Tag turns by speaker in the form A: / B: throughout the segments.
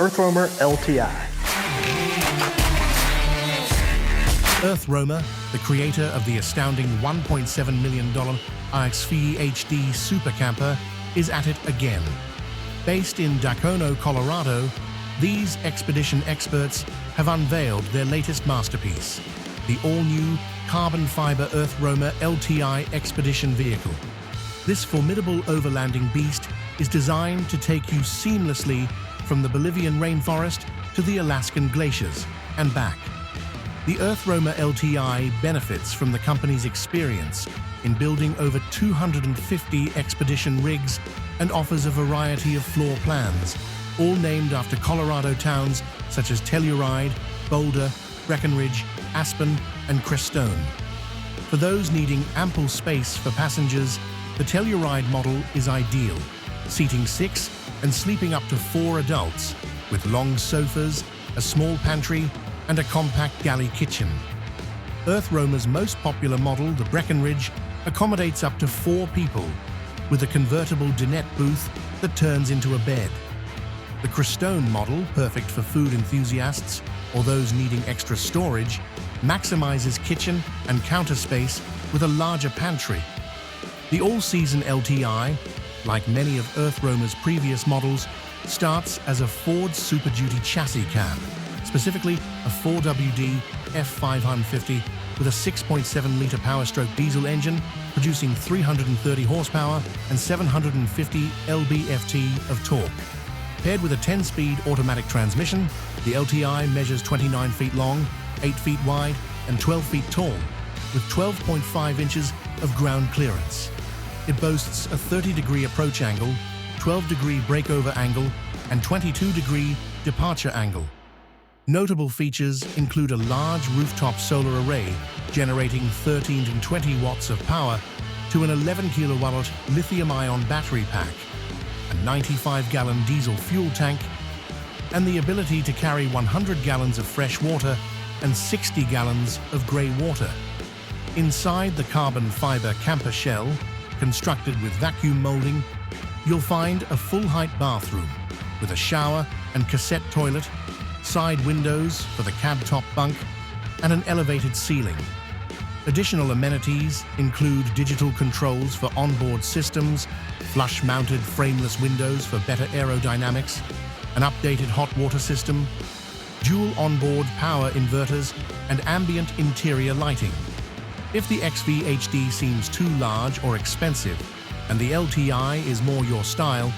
A: EarthRoamer LTi.
B: EarthRoamer, the creator of the astounding $1.7 million F-550 super camper, is at it again. Based in Dacono, Colorado, these expedition experts have unveiled their latest masterpiece, the all-new carbon fiber EarthRoamer LTi expedition vehicle. This formidable overlanding beast is designed to take you seamlessly from the Bolivian rainforest to the Alaskan glaciers and back. The EarthRoamer LTi benefits from the company's experience in building over 250 expedition rigs and offers a variety of floor plans, all named after Colorado towns such as Telluride, Boulder, Breckenridge, Aspen, and Crestone. For those needing ample space for passengers, the Telluride model is ideal, seating 6 and sleeping up to 4 adults, with long sofas, a small pantry, and a compact galley kitchen. EarthRoamer's most popular model, the Breckenridge, accommodates up to 4 people, with a convertible dinette booth that turns into a bed. The Crestone model, perfect for food enthusiasts or those needing extra storage, maximizes kitchen and counter space with a larger pantry. The all-season LTi, like many of EarthRoamer's previous models, starts as a Ford Super Duty chassis cab, specifically a 4WD F-550 with a 6.7-liter power-stroke diesel engine producing 330 horsepower and 750 lb-ft of torque. Paired with a 10-speed automatic transmission, the LTi measures 29 feet long, 8 feet wide, and 12 feet tall, with 12.5 inches of ground clearance. It boasts a 30-degree approach angle, 12-degree breakover angle, and 22-degree departure angle. Notable features include a large rooftop solar array generating 13 and 20 watts of power to an 11-kilowatt lithium-ion battery pack, a 95-gallon diesel fuel tank, and the ability to carry 100 gallons of fresh water and 60 gallons of gray water. Inside the carbon fiber camper shell, constructed with vacuum molding, you'll find a full-height bathroom with a shower and cassette toilet, side windows for the cab top bunk, and an elevated ceiling. Additional amenities include digital controls for onboard systems, flush-mounted frameless windows for better aerodynamics, an updated hot water system, dual onboard power inverters, and ambient interior lighting. If the F-550 seems too large or expensive, and the LTi is more your style,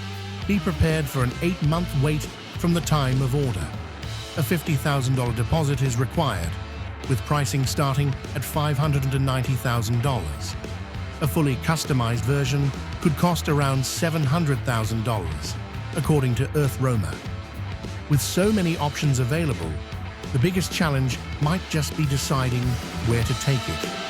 B: be prepared for an 8-month wait from the time of order. A $50,000 deposit is required, with pricing starting at $590,000. A fully customized version could cost around $700,000, according to EarthRoamer. With so many options available, the biggest challenge might just be deciding where to take it.